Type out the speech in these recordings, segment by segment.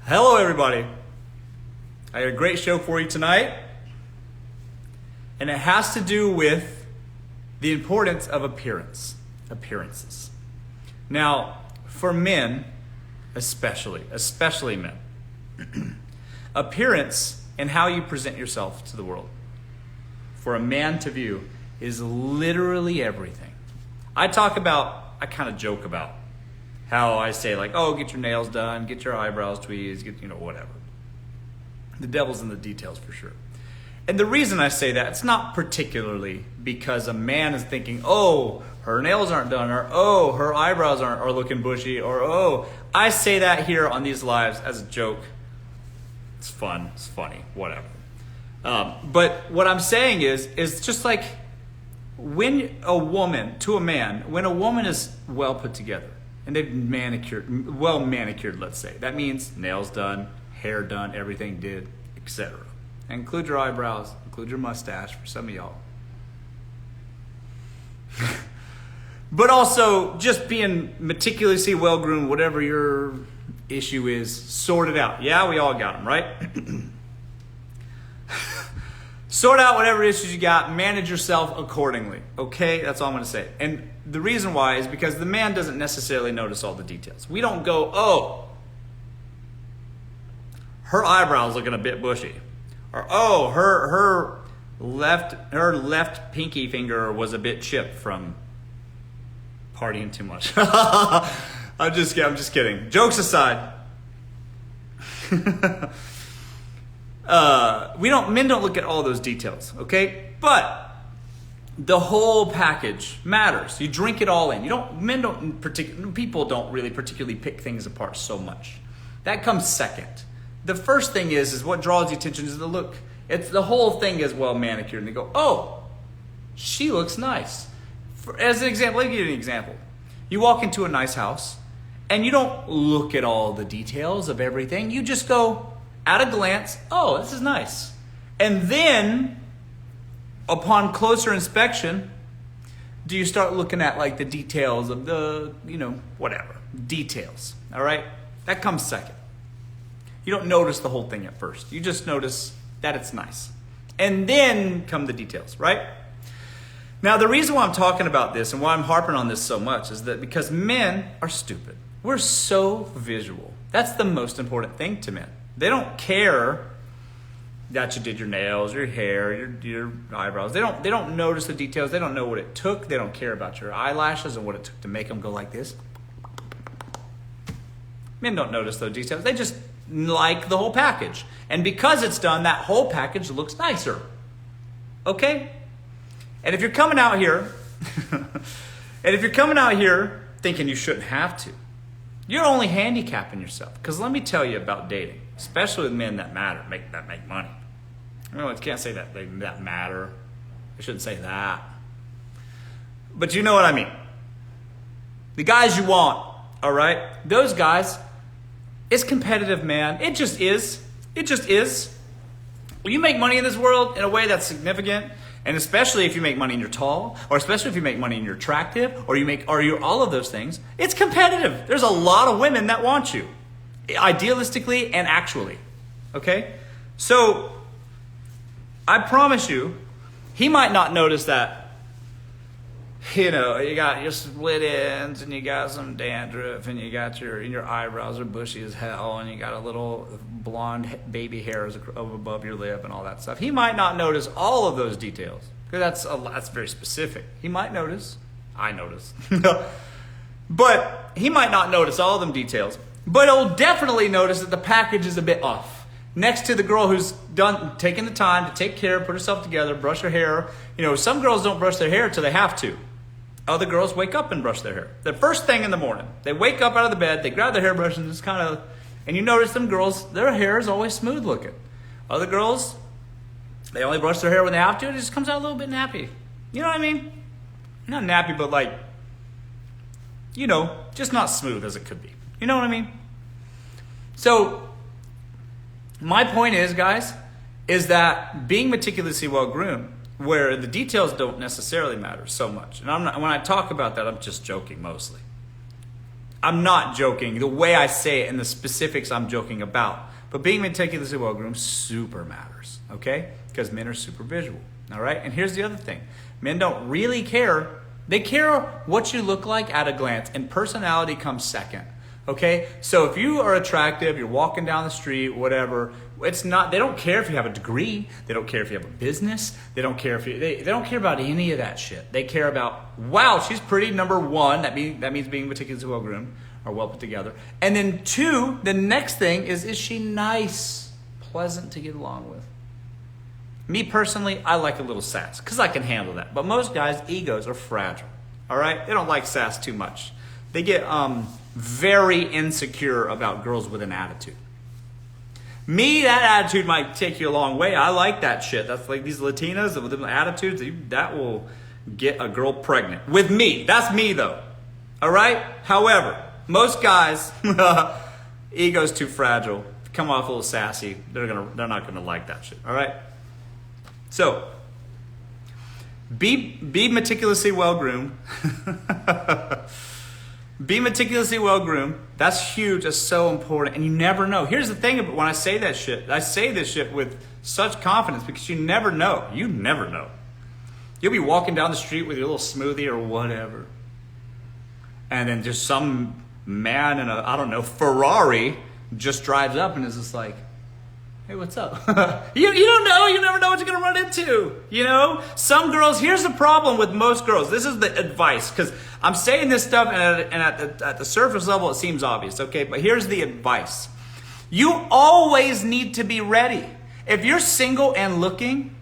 Hello, everybody. I got a great show for you tonight, and it has to do with the importance of appearances. Now, for men, especially men, appearance and how you present yourself to the world, for a man to view, is literally everything. I kind of joke about how I say, like, oh, get your nails done, get your eyebrows tweezed, whatever. The devil's in the details for sure. And the reason I say that, it's not particularly because a man is thinking, oh, her nails aren't done, or oh, her eyebrows are looking bushy, or oh, I say that here on these lives as a joke. It's fun, it's funny, whatever. But what I'm saying is just like when a woman is well put together and they've well manicured, let's say, that means nails done, hair done, everything did, etc. Include your eyebrows, include your mustache for some of y'all. But also just being meticulously well groomed, whatever your issue is, sort it out. Yeah, we all got them, right? Sort out whatever issues you got, manage yourself accordingly. Okay, that's all I'm going to say. And the reason why is because the man doesn't necessarily notice all the details. We don't go, oh, her eyebrow's looking a bit bushy. Or, oh, her left pinky finger was a bit chipped from partying too much. I'm just kidding. Jokes aside. Men don't look at all those details, okay? But the whole package matters. You drink it all in. People don't really particularly pick things apart so much. That comes second. The first thing is what draws the attention is the look. It's the whole thing is well manicured, and they go, oh, she looks nice. As an example, let me give you an example. You walk into a nice house, and you don't look at all the details of everything. You just go, at a glance, oh, this is nice. And then, upon closer inspection, do you start looking at like the details of the, whatever, details, all right? That comes second. You don't notice the whole thing at first. You just notice that it's nice. And then come the details, right? Now, the reason why I'm talking about this and why I'm harping on this so much is that because men are stupid. We're so visual. That's the most important thing to men. They don't care that you did your nails, your hair, your eyebrows. They don't notice the details. They don't know what it took. They don't care about your eyelashes and what it took to make them go like this. Men don't notice those details. They just like the whole package. And because it's done, that whole package looks nicer. Okay? And if you're coming out here, thinking you shouldn't have to, you're only handicapping yourself. Because let me tell you about dating, especially with men that make money. I can't say that matter. I shouldn't say that. But you know what I mean. The guys you want, all right? Those guys, it's competitive, man. It just is. When you make money in this world in a way that's significant, and especially if you make money and you're tall, or especially if you make money and you're attractive, or you're all of those things, it's competitive. There's a lot of women that want you, idealistically and actually. Okay? So, I promise you, he might not notice that, you got your split ends, and you got some dandruff, and you got your eyebrows are bushy as hell, and you got a little blonde baby hairs above your lip and all that stuff. He might not notice all of those details, because that's very specific. He might notice. I notice. But he might not notice all of them details. But he'll definitely notice that the package is a bit off. Next to the girl who's taking the time to take care, put herself together, brush her hair. Some girls don't brush their hair until they have to. Other girls wake up and brush their hair. The first thing in the morning, they wake up out of the bed, they grab their hairbrush and just and you notice them girls, their hair is always smooth looking. Other girls, they only brush their hair when they have to, and it just comes out a little bit nappy. You know what I mean? Not nappy, but just not smooth as it could be. You know what I mean? So, my point is, guys, is that being meticulously well groomed, where the details don't necessarily matter so much. And when I talk about that, I'm just joking mostly. I'm not joking. The way I say it and the specifics I'm joking about. But being meticulously well-groomed super matters, okay? Because men are super visual, all right? And here's the other thing. Men don't really care. They care what you look like at a glance, and personality comes second, okay? So if you are attractive, you're walking down the street, whatever, they don't care if you have a degree. They don't care if you have a business. They don't care if they don't care about any of that shit. They care about, wow, she's pretty, number one. That means being meticulously well-groomed or well put together. And then two, the next thing is she nice, pleasant to get along with? Me personally, I like a little sass because I can handle that. But most guys' egos are fragile, all right? They don't like sass too much. They get very insecure about girls with an attitude. Me, that attitude might take you a long way. I like that shit. That's like these Latinas with them attitudes, that will get a girl pregnant. With me. That's me though. All right? However, most guys, ego's too fragile. Come off a little sassy. They're not gonna like that shit. All right? So, be meticulously well-groomed. Be meticulously well-groomed. That's huge. That's so important. And you never know. Here's the thing about when I say that shit. I say this shit with such confidence because you never know. You never know. You'll be walking down the street with your little smoothie or whatever. And then just some man in a, Ferrari just drives up and is just like, hey, what's up? you don't know. You never know what you're going to run into. You know? Some girls, here's the problem with most girls. This is the advice. Because I'm saying this stuff and at the surface level it seems obvious. Okay? But here's the advice. You always need to be ready. If you're single and looking,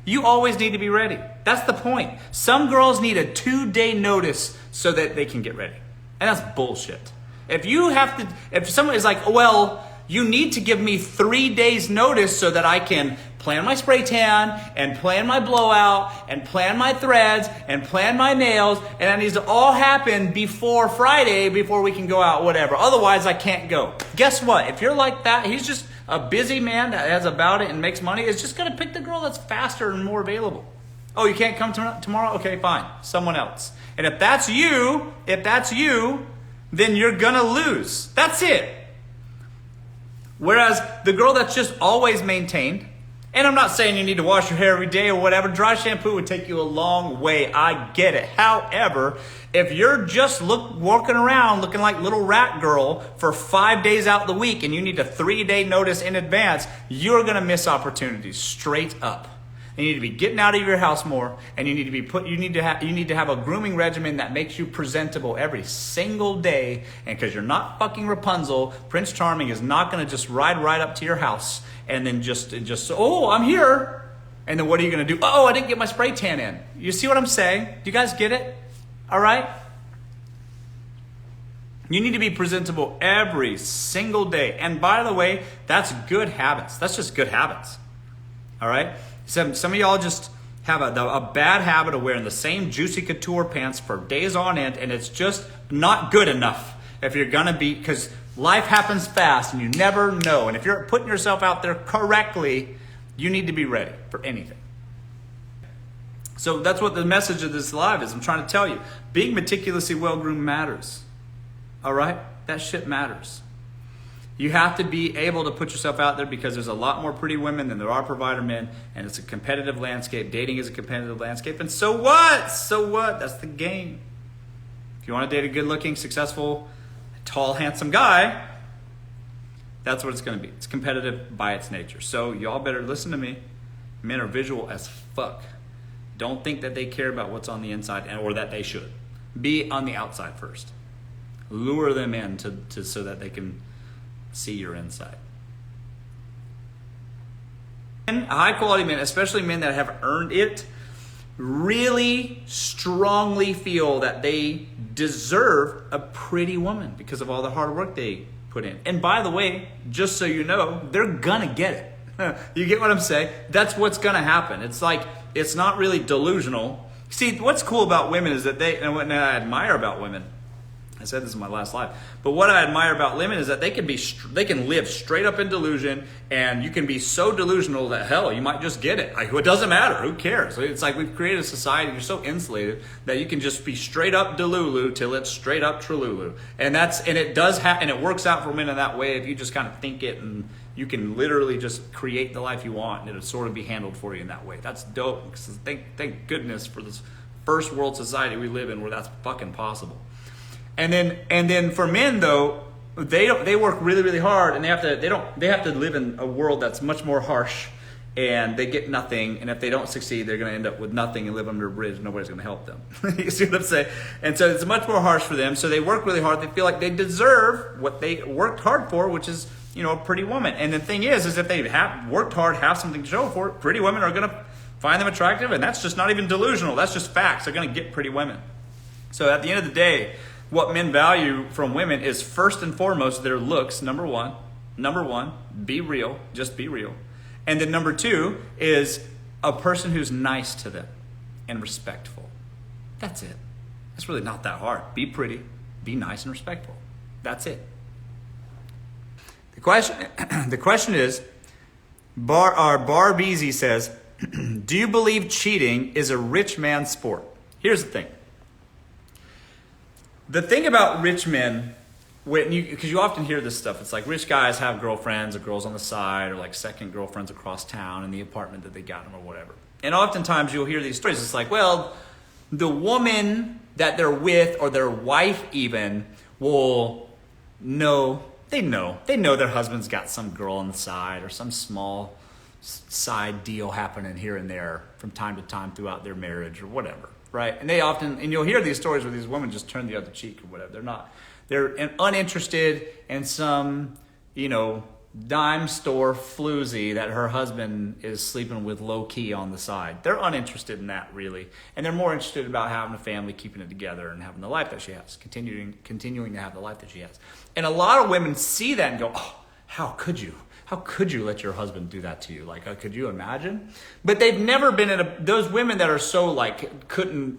you always need to be ready. That's the point. Some girls need a 2-day notice so that they can get ready. And that's bullshit. If someone is like, well, you need to give me 3 days notice so that I can plan my spray tan and plan my blowout and plan my threads and plan my nails. And that needs to all happen before Friday before we can go out, whatever. Otherwise, I can't go. Guess what? If you're like that, he's just a busy man that has about it and makes money. Is just going to pick the girl that's faster and more available. Oh, you can't come tomorrow? Okay, fine. Someone else. And if that's you, then you're going to lose. That's it. Whereas the girl that's just always maintained, and I'm not saying you need to wash your hair every day or whatever, dry shampoo would take you a long way. I get it. However, if you're just walking around looking like little rat girl for 5 days out the week and you need a 3-day notice in advance, you're going to miss opportunities straight up. You need to be getting out of your house more, and you need to have a grooming regimen that makes you presentable every single day. And because you're not fucking Rapunzel, Prince Charming is not going to just ride right up to your house and then just oh, I'm here. And then what are you going to do? Oh, I didn't get my spray tan in. You see what I'm saying? Do you guys get it? All right? You need to be presentable every single day. And by the way, that's good habits. That's just good habits. All right? Some of y'all just have a bad habit of wearing the same juicy couture pants for days on end, and it's just not good enough if you're going to be, because life happens fast and you never know. And if you're putting yourself out there correctly, you need to be ready for anything. So that's what the message of this live is. I'm trying to tell you. Being meticulously well-groomed matters. All right? That shit matters. You have to be able to put yourself out there because there's a lot more pretty women than there are provider men, and it's a competitive landscape. Dating is a competitive landscape, and so what? So what? That's the game. If you want to date a good-looking, successful, tall, handsome guy, that's what it's going to be. It's competitive by its nature. So y'all better listen to me. Men are visual as fuck. Don't think that they care about what's on the inside, or that they should. Be on the outside first. Lure them in to so that they can see your inside. And high quality men, especially men that have earned it, really strongly feel that they deserve a pretty woman because of all the hard work they put in. And by the way, just so you know, they're gonna get it. You get what I'm saying? That's what's gonna happen. It's like, it's not really delusional. See, what's cool about women is that and what I admire about women I said this in my last live, but what I admire about women is that they can live straight up in delusion, and you can be so delusional that hell, you might just get it. Like, it doesn't matter. Who cares? It's like we've created a society. You're so insulated that you can just be straight up delulu till it's straight up tralulu, and it does and it works out for men in that way if you just kind of think it, and you can literally just create the life you want, and it'll sort of be handled for you in that way. That's dope. Because thank goodness for this first world society we live in where that's fucking possible. And then for men though, they work really, really hard, and they have to live in a world that's much more harsh, and they get nothing, and if they don't succeed, they're going to end up with nothing and live under a bridge. Nobody's going to help them. You see what I'm saying? And so it's much more harsh for them. So they work really hard. They feel like they deserve what they worked hard for, which is, a pretty woman. And the thing is if they have worked hard, have something to show for it, pretty women are going to find them attractive, and that's just not even delusional. That's just facts. They're going to get pretty women. So at the end of the day, what men value from women is first and foremost their looks, number one. Number one, be real, just be real. And then number two is a person who's nice to them and respectful. That's it. It's really not that hard. Be pretty, be nice and respectful. That's it. The question is, Barbeezy says, do you believe cheating is a rich man's sport? Here's the thing. The thing about rich men, because you often hear this stuff, it's like rich guys have girlfriends or girls on the side, or like second girlfriends across town in the apartment that they got them or whatever. And oftentimes you'll hear these stories. It's like, well, the woman that they're with or their wife even will know, they know their husband's got some girl on the side or some small side deal happening here and there from time to time throughout their marriage or whatever. Right? And you'll hear these stories where these women just turn the other cheek or whatever. They're uninterested in some, dime store floozy that her husband is sleeping with low key on the side. They're uninterested in that really. And they're more interested about having a family, keeping it together, and having the life that she has, continuing to have the life that she has. And a lot of women see that and go, oh, how could you? How could you let your husband do that to you? Like, could you imagine? But they've never been those women that are so like,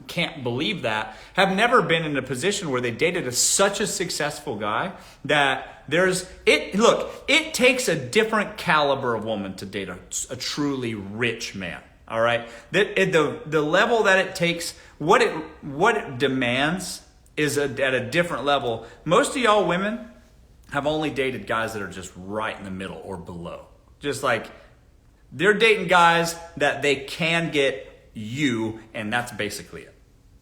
can't believe that, have never been in a position where they dated such a successful guy that it takes a different caliber of woman to date a truly rich man. All right. The level that it takes, what it demands is at a different level. Most of y'all women have only dated guys that are just right in the middle or below. Just like they're dating guys that they can get you, and that's basically it.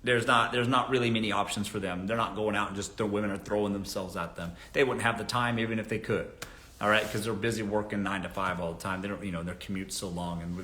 There's not really many options for them. They're not going out and just the women are throwing themselves at them. They wouldn't have the time even if they could. All right, because they're busy working 9 to 5 all the time. They don't, their commute's so long, and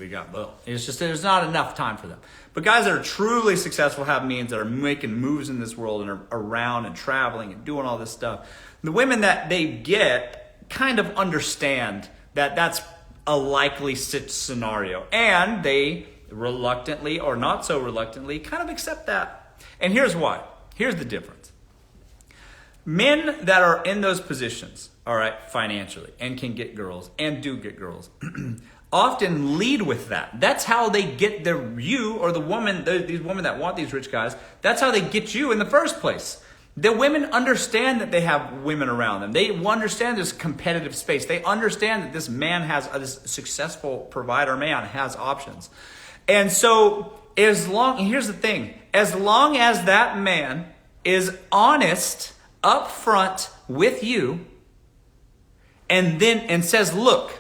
it's just there's not enough time for them. But guys that are truly successful, have means, that are making moves in this world and are around and traveling and doing all this stuff. The women that they get kind of understand that that's a likely scenario, and they reluctantly or not so reluctantly kind of accept that. And here's why. Here's the difference. Men that are in those positions, all right, financially, and can get girls, and do get girls, often lead with that. That's how they get you or the woman, these women that want these rich guys, that's how they get you in the first place. The women understand that they have women around them. They understand this competitive space. They understand that this man this successful provider man has options. And so here's the thing, as long as that man is honest up front with you and says, look,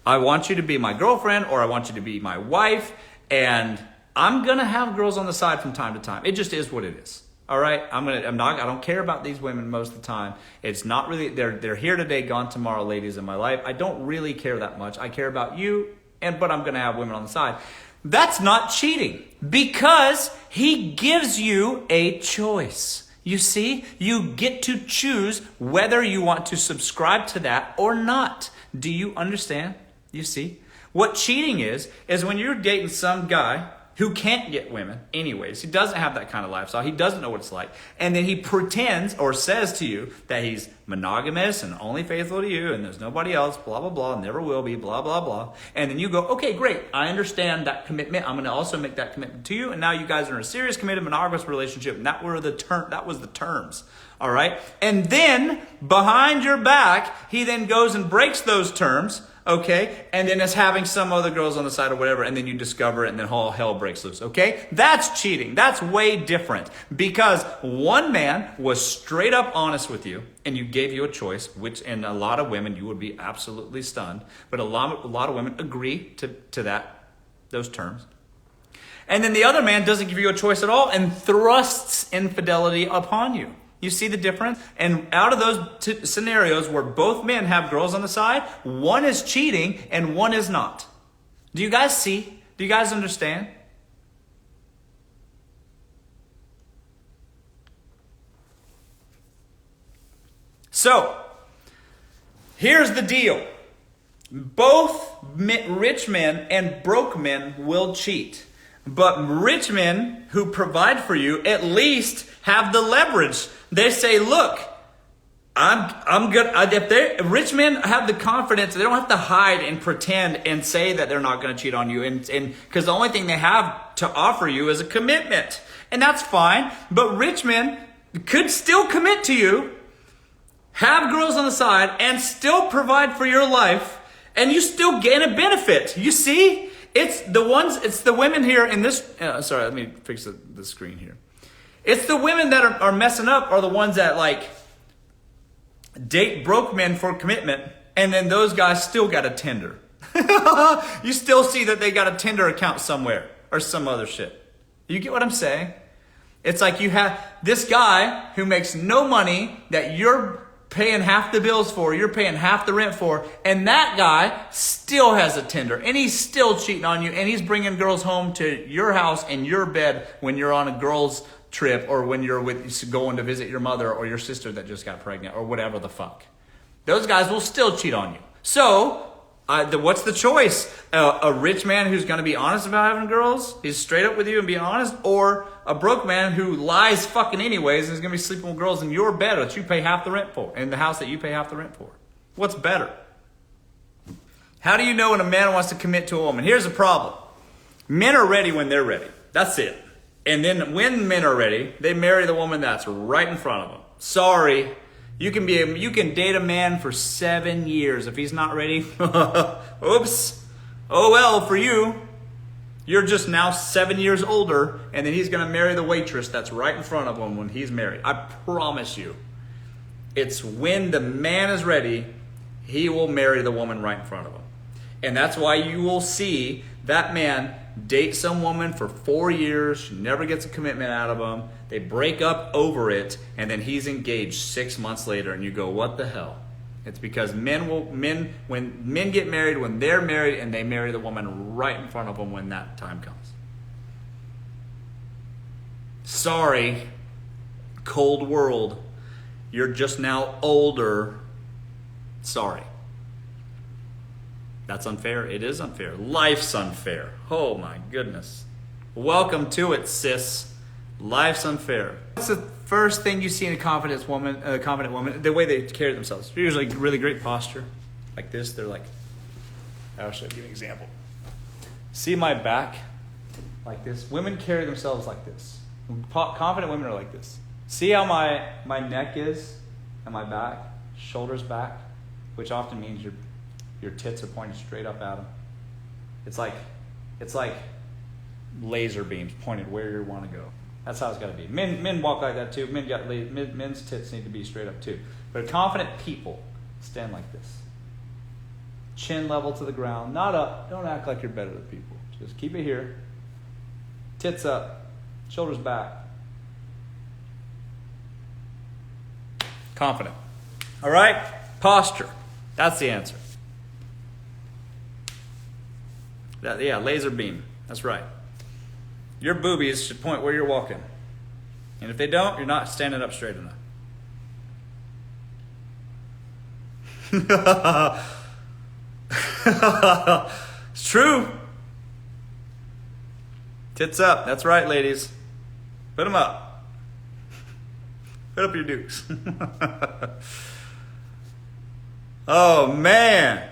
I want you to be my girlfriend, or I want you to be my wife, and I'm going to have girls on the side from time to time. It just is what it is. All right, I don't care about these women most of the time. It's not really, they're here today, gone tomorrow, ladies in my life. I don't really care that much. I care about you, but I'm going to have women on the side. That's not cheating, because he gives you a choice. You see, you get to choose whether you want to subscribe to that or not. Do you understand? You see, what cheating is when you're dating some guy who can't get women anyways. He doesn't have that kind of lifestyle. He doesn't know what it's like. And then he pretends or says to you that he's monogamous and only faithful to you and there's nobody else, blah, blah, blah, never will be, blah, blah, blah. And then you go, okay, great. I understand that commitment. I'm going to also make that commitment to you. And now you guys are in a serious, committed, monogamous relationship. And that was the terms. All right. And then behind your back, he then goes and breaks those terms. Okay. And then is having some other girls on the side or whatever. And then you discover it and then all hell breaks loose. Okay. That's cheating. That's way different because one man was straight up honest with you and you gave you a choice, which in a lot of women, you would be absolutely stunned. But a lot of women agree to those terms. And then the other man doesn't give you a choice at all and thrusts infidelity upon you. You see the difference? And out of those scenarios where both men have girls on the side, one is cheating and one is not. Do you guys see? Do you guys understand? So, here's the deal. Both rich men and broke men will cheat. But rich men who provide for you at least have the leverage. They say, look, I'm good. If rich men have the confidence, they don't have to hide and pretend and say that they're not going to cheat on you. And because the only thing they have to offer you is a commitment. And that's fine. But rich men could still commit to you, have girls on the side, and still provide for your life. And you still gain a benefit. You see? It's the women here in this, sorry, let me fix the screen here. It's the women that are messing up are the ones that like date broke men for commitment. And then those guys still got a Tinder. You still see that they got a Tinder account somewhere or some other shit. You get what I'm saying? It's like you have this guy who makes no money that you're paying half the bills for, you're paying half the rent for, and that guy still has a Tinder, and he's still cheating on you, and he's bringing girls home to your house and your bed when you're on a girls trip or when you're going to visit your mother or your sister that just got pregnant or whatever the fuck. Those guys will still cheat on you. So, what's the choice? A rich man who's going to be honest about having girls, he's straight up with you and being honest, or a broke man who lies fucking anyways and is going to be sleeping with girls in your bed that you pay half the rent for, in the house that you pay half the rent for. What's better? How do you know when a man wants to commit to a woman? Here's the problem. Men are ready when they're ready. That's it. And then when men are ready, they marry the woman that's right in front of them. Sorry. You can date a man for 7 years. If he's not ready, oops. Oh well for you. You're just now 7 years older, and then he's going to marry the waitress that's right in front of him when he's married. I promise you. It's when the man is ready, he will marry the woman right in front of him. And that's why you will see that man date some woman for 4 years. She never gets a commitment out of him. They break up over it, and then he's engaged 6 months later, and you go, what the hell? It's because when men get married, when they're married, and they marry the woman right in front of them when that time comes. Sorry, cold world. You're just now older. Sorry. That's unfair. It is unfair. Life's unfair. Oh my goodness. Welcome to it, sis. Life's unfair. What's the first thing you see in a confident woman? The way they carry themselves. Usually really great posture. Like this. They're like, I'll show you an example. See my back? Like this. Women carry themselves like this. Confident women are like this. See how my neck is and my back? Shoulders back, which often means your tits are pointed straight up at them. It's like laser beams pointed where you want to go. That's how it's got to be. Men walk like that too. Men's tits need to be straight up too. But confident people stand like this. Chin level to the ground, not up. Don't act like you're better than people. Just keep it here. Tits up, shoulders back. Confident. All right? Posture. That's the answer. Laser beam. That's right. Your boobies should point where you're walking. And if they don't, you're not standing up straight enough. It's true. Tits up. That's right, ladies. Put them up. Put up your dukes. Oh, man.